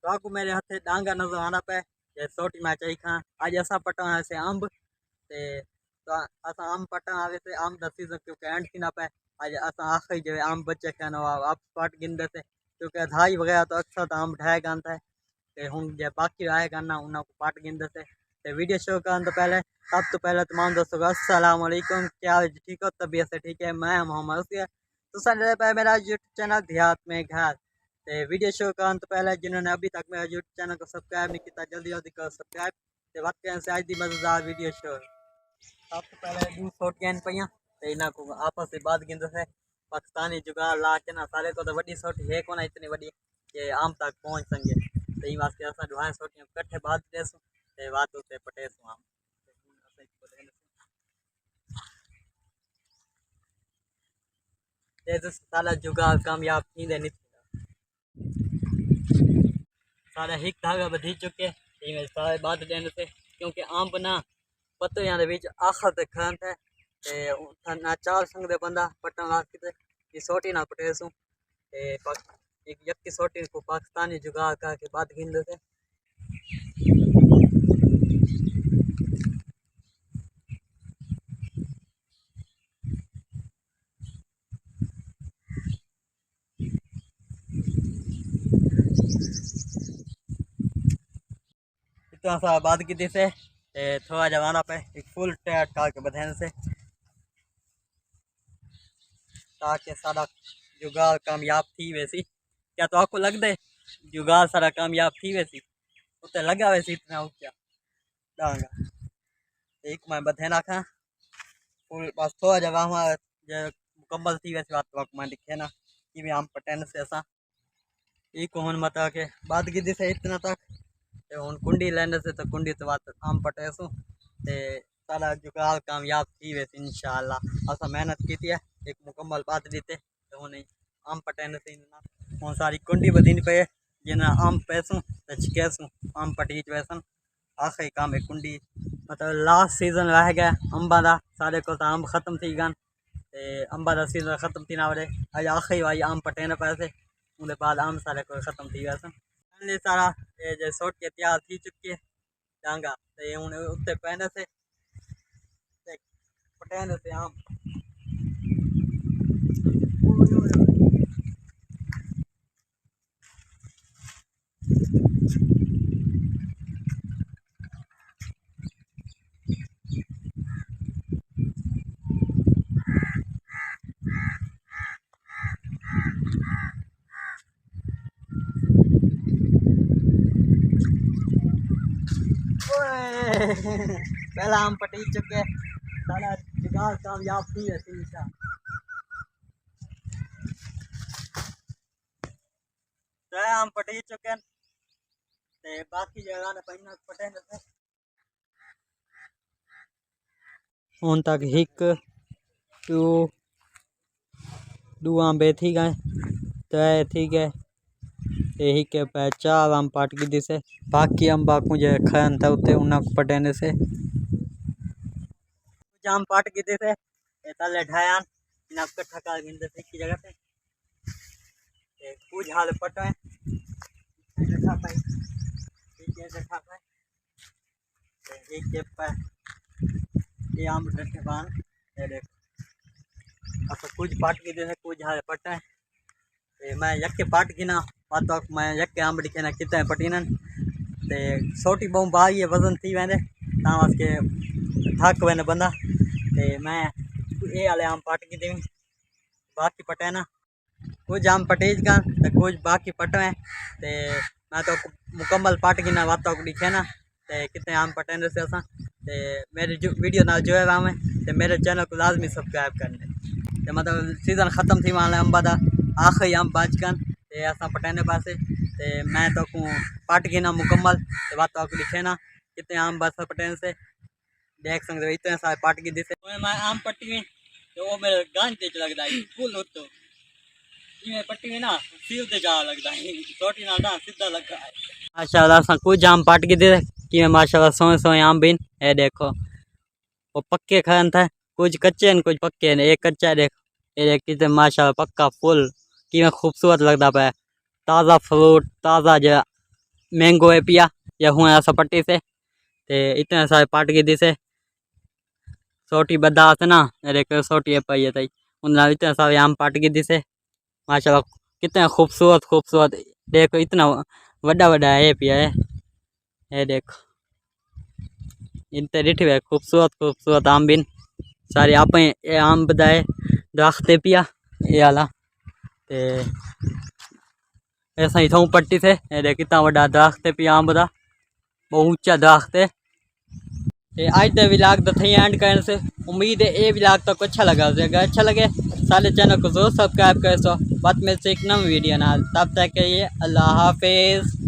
तो आपको मेरे हथे डांगा नजर आना पे ये सोटी मैं चाहिए खां आज ऐसा पटा से अंब ते तो असा आम पटा आवे से आम दा सीजन क्योंकि एंड थी ना पे आज असा आखिरी जो आम बच्चे खाना आप पट गिनते थे क्योंकि धाई वगैरह तो अक्सर तो आम ढाए गान था ते हुन जे बाकी आए गाना उन्हें को पाट गिनते थे ते वीडियो शो करने तो पहले सब तो पहले तमाम दोस्तों को अस्सलाम वालेकुम। क्या हाल है? ठीक हो? तबीयत से ठीक है? मैं मोहम्मद उसिया तो सारे पे मेरा यूट्यूब चैनल देहात में घर ते वीडियो शो करने तो पहले जिन्होंने अभी तक मेरा यूट्यूब चैनल को सब्सक्राइब नहीं किया जल्दी जल्दी करो सब्सक्राइब ते बात से आज दी मजेदार वीडियो शो सब तो पहले दू शॉट गैन पईया ते इना को आपस में बात गिनते थे पाकिस्तानी जुगाड़ ला के ना सारे को तो वड्डी शॉट है कोना इतनी वड्डी कि आम तक पहुंच सके सही वास्ते असा दुआएं शॉटियां कट्ठे बात देसु ते बात उते पटेसु आम ते साला जुगाड़ कामयाब थींदे नहीं सारा हिक धागा बधी चुके इवें सारे बात देने से क्योंकि आम बना पत्तियां दे विच आखिर तक खान थे ते ना चाल संग दे बंदा पटन वास्ते की सोटी ना पटेसु ते एक यक्की सोटी को पाकिस्तानी जुगाड़ का के बात गिन थे इतना सा बात की थी से थोड़ा जमाना पे एक फुल टैट करके बधाने से ताकि सारा जुगाड़ कामयाब थी वैसी क्या तो आपको लग दे जुगाड़ सारा कामयाब थी वैसी उते लगा वैसे इतना ऊंचा डांगा एक मैं बधेना खा फुल बस थोड़ा जगह हमारा मुकम्मल थी वैसे बात तो मैं दिखे ना कि भी आम पटेन से ऐसा एक हुन मता के बात की से इतना तक ते हुन कुंडी लेने से तो कुंडी तो बात आम पटेसू ते सारा जुगाड़ कामयाब थी वैसे इंशाल्लाह असा मेहनत की थी एक मुकम्मल बात दीते तो हुन आम पटेने से हुन सारी कुंडी बदीन पे जिना आम पैसू ते चिकेसू आम पटीच वैसन आखिरी काम एक कुंडी मतलब लास्ट सीजन रह गया अंबा दा सारे को तो अंब खत्म थी गन ते अंबा दा सीजन खत्म थी ना वरे आज आखिरी वाली आम पटेने पैसे उनके बाद आम सारे को खत्म थी वैसे सारा ये जो सोट के तैयार थी चुकी है डांगा तो ये उन्हें उत्ते पहने से पटेने से आम पहला आम पटी चुके सारा जुगाड़ कामयाब थी वैसे निशा तो आम पटी चुके ते बाकी जगह ने पहना पटेने से उन तक हिक टू दो आम थी गए त्रै थी गए यही के पे चार आम पाट की दी से बाकी आम बाकू जो खान था उते उन्हें पटेने से आम पाट की दी से तले ढायान इना इकट्ठा कर गिनते थे की जगह से कुछ हाल पटे देखा पाई ठीक है देखा पाई एक के पे ये आम डटे बान ये देख अब कुछ पाट की दी से कुछ हाल पटे मैं यक्के पाट गिना बात मैं यक्के आंबड़ी के ना कितने पटीनन ते छोटी बहु बाई है वजन थी वेंदे तावास के थक वेने बंदा ते मैं ये वाले आम पाट की दी बाकी पटे ना कुछ आम पटेज का ते कुछ बाकी पटवे ते मैं तो मुकम्मल पाट गिना बात को दिखे ना ते कितने आम पटेने से असा ते मेरी जो वीडियो ना जो है में ते मेरे चैनल को लाजमी सब्सक्राइब करने ते मतलब सीजन ख़त्म थी वाला अंबा दा आखिरी आम बाचकन ते असा पटेने पासे ते मैं तो पाट गिना मुकम्मल ते बात को दिखे ना कितने आम बस पटेने से देख सकते इतने सारे पाट की दिसे मैं आम पट्टी में तो वो मेरे गांज तेज लगता है फुल होतो ये पट्टी में ना सील ते जा लगता है छोटी ना सीधा लगा है माशाल्लाह सा कुछ आम पाट की दे कि माशाल्लाह सोए सोए आम बिन ए देखो वो पक्के खान था कुछ कच्चे न कुछ पक्के ने एक कच्चा देखो ये देख कितने माशाल्लाह पक्का फुल कि खूबसूरत लगता पे ताज़ा फ्रूट ताज़ा जो मैंगो है पिया या हुआ ऐसा पट्टी से ते इतने सारे पाट के दिसे छोटी बदास ना अरे एक छोटी है पाई है तई उन इतने सारे आम पाट के दिसे माशाल्लाह कितने खूबसूरत खूबसूरत देखो इतना बड़ा बड़ा है पिया है ये देखो इनते रिठी है खूबसूरत खूबसूरत आम बिन सारे आप ये आम बदाए दरख्त पिया ये आला ते ऐसा ही थों पट्टी से ये देख कितना बड़ा दरख्त पिया आम बदा बहुत ऊंचा दरख्त है आज का व्लॉग तो थी एंड करने से उम्मीद है ये व्लॉग तो अच्छा लगा अगर अच्छा लगे सारे चैनल को जरूर सब्सक्राइब कर सो बात में से एक नई वीडियो ना तब तक के लिए अल्लाह हाफिज़।